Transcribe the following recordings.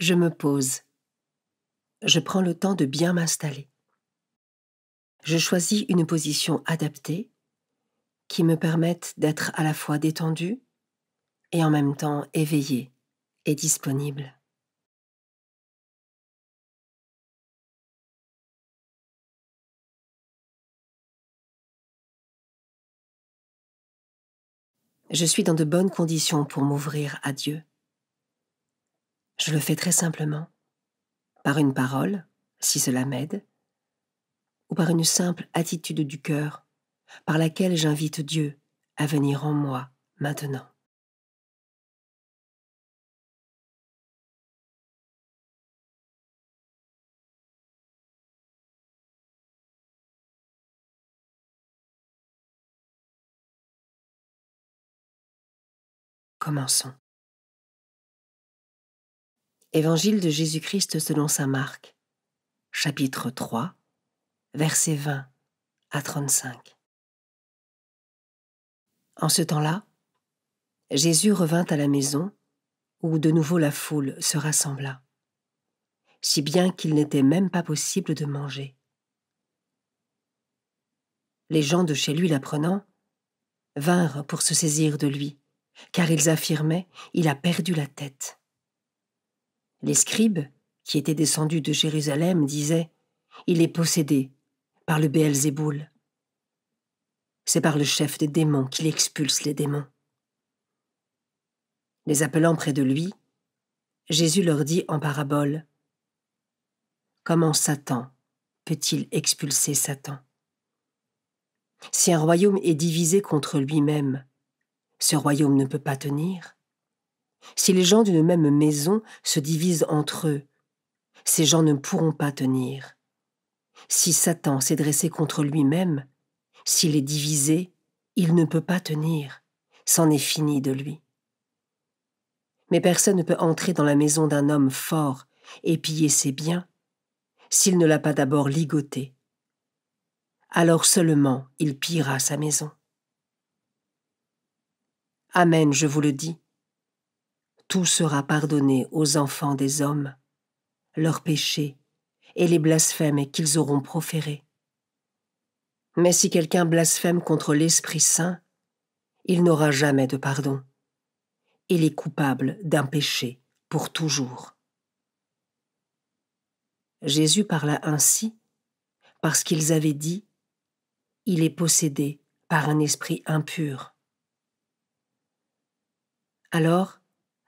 Je me pose. Je prends le temps de bien m'installer. Je choisis une position adaptée qui me permette d'être à la fois détendue et en même temps éveillée et disponible. Je suis dans de bonnes conditions pour m'ouvrir à Dieu. Je le fais très simplement, par une parole, si cela m'aide, ou par une simple attitude du cœur, par laquelle j'invite Dieu à venir en moi maintenant. Commençons. Évangile de Jésus-Christ selon saint Marc, chapitre 3, versets 20 à 35. En ce temps-là, Jésus revint à la maison où de nouveau la foule se rassembla, si bien qu'il n'était même pas possible de manger. Les gens de chez lui l'apprenant vinrent pour se saisir de lui, car ils affirmaient « Il a perdu la tête ». Les scribes, qui étaient descendus de Jérusalem, disaient « Il est possédé par le Béelzéboul ». C'est par le chef des démons qu'il expulse les démons. Les appelant près de lui, Jésus leur dit en parabole « Comment Satan peut-il expulser Satan ? Si un royaume est divisé contre lui-même, ce royaume ne peut pas tenir. Si les gens d'une même maison se divisent entre eux, ces gens ne pourront pas tenir. Si Satan s'est dressé contre lui-même, s'il est divisé, il ne peut pas tenir. C'en est fini de lui. Mais personne ne peut entrer dans la maison d'un homme fort et piller ses biens s'il ne l'a pas d'abord ligoté. Alors seulement il pillera sa maison. Amen, je vous le dis. Tout sera pardonné aux enfants des hommes, leurs péchés et les blasphèmes qu'ils auront proférés. Mais si quelqu'un blasphème contre l'Esprit Saint, il n'aura jamais de pardon. Il est coupable d'un péché pour toujours. Jésus parla ainsi parce qu'ils avaient dit « Il est possédé par un esprit impur ». Alors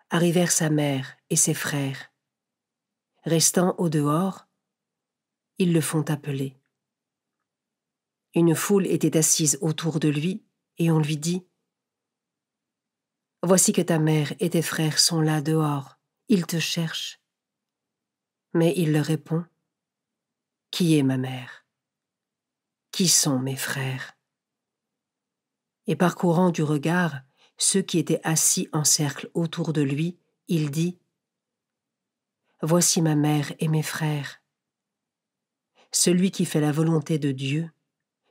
arrivèrent sa mère et ses frères. Restant au dehors, ils le font appeler. Une foule était assise autour de lui et on lui dit « Voici que ta mère et tes frères sont là dehors, ils te cherchent. » Mais il leur répond « Qui est ma mère ? Qui sont mes frères ?» Et parcourant du regard ceux qui étaient assis en cercle autour de lui, il dit « Voici ma mère et mes frères. Celui qui fait la volonté de Dieu,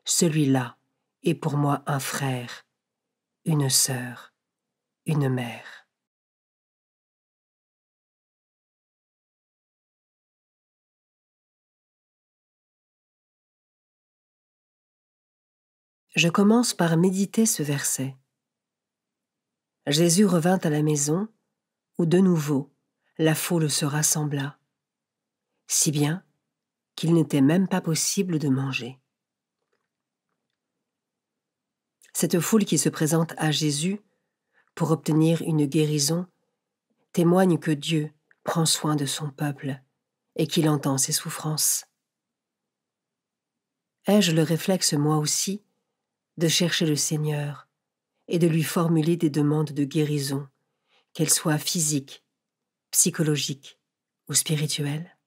celui-là est pour moi un frère, une sœur, une mère. » Je commence par méditer ce verset. Jésus revint à la maison où de nouveau la foule se rassembla, si bien qu'il n'était même pas possible de manger. Cette foule qui se présente à Jésus pour obtenir une guérison témoigne que Dieu prend soin de son peuple et qu'il entend ses souffrances. Ai-je le réflexe, moi aussi, de chercher le Seigneur et de lui formuler des demandes de guérison, qu'elles soient physiques, psychologiques ou spirituelles ?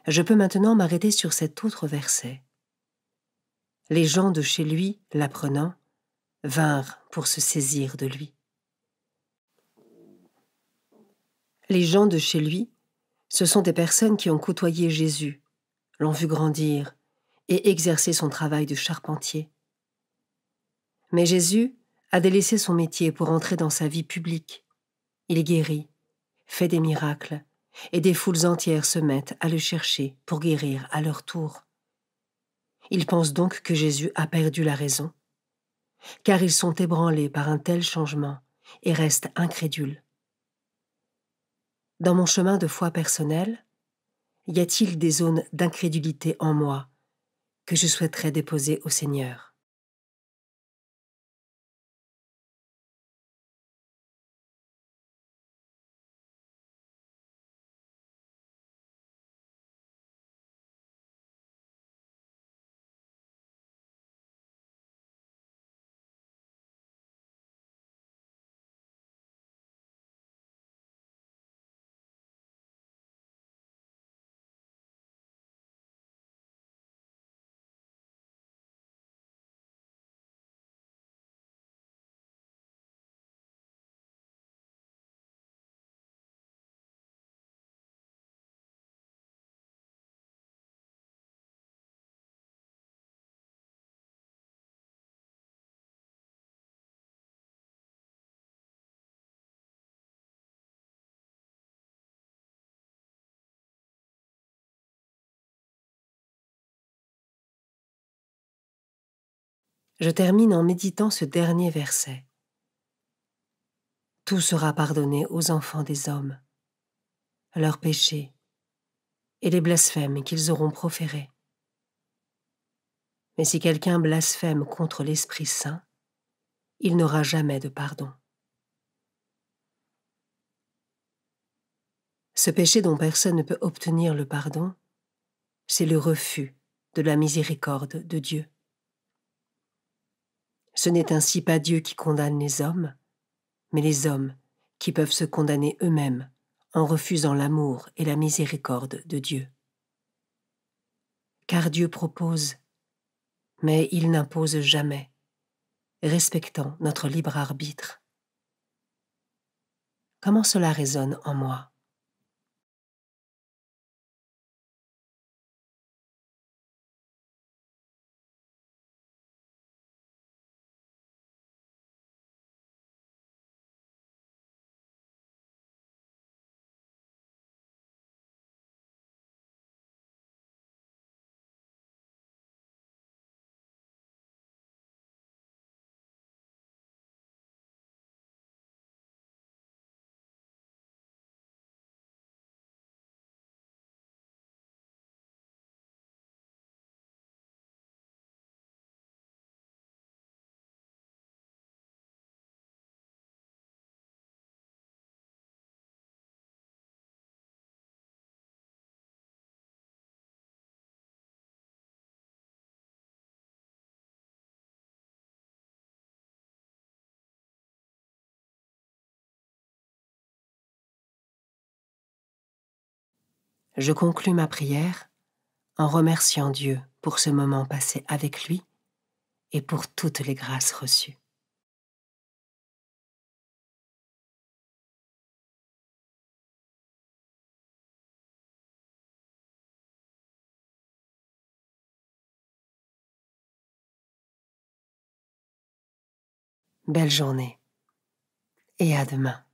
Je peux maintenant m'arrêter sur cet autre verset. Les gens de chez lui, l'apprenant, vinrent pour se saisir de lui. Les gens de chez lui, ce sont des personnes qui ont côtoyé Jésus, l'ont vu grandir et exercer son travail de charpentier. Mais Jésus a délaissé son métier pour entrer dans sa vie publique. Il guérit, fait des miracles, et des foules entières se mettent à le chercher pour guérir à leur tour. Ils pensent donc que Jésus a perdu la raison, car ils sont ébranlés par un tel changement et restent incrédules. Dans mon chemin de foi personnel, y a-t-il des zones d'incrédulité en moi que je souhaiterais déposer au Seigneur? Je termine en méditant ce dernier verset. Tout sera pardonné aux enfants des hommes, leurs péchés et les blasphèmes qu'ils auront proférés. Mais si quelqu'un blasphème contre l'Esprit Saint, il n'aura jamais de pardon. Ce péché dont personne ne peut obtenir le pardon, c'est le refus de la miséricorde de Dieu. Ce n'est ainsi pas Dieu qui condamne les hommes, mais les hommes qui peuvent se condamner eux-mêmes en refusant l'amour et la miséricorde de Dieu. Car Dieu propose, mais il n'impose jamais, respectant notre libre arbitre. Comment cela résonne en moi? Je conclus ma prière en remerciant Dieu pour ce moment passé avec lui et pour toutes les grâces reçues. Belle journée et à demain.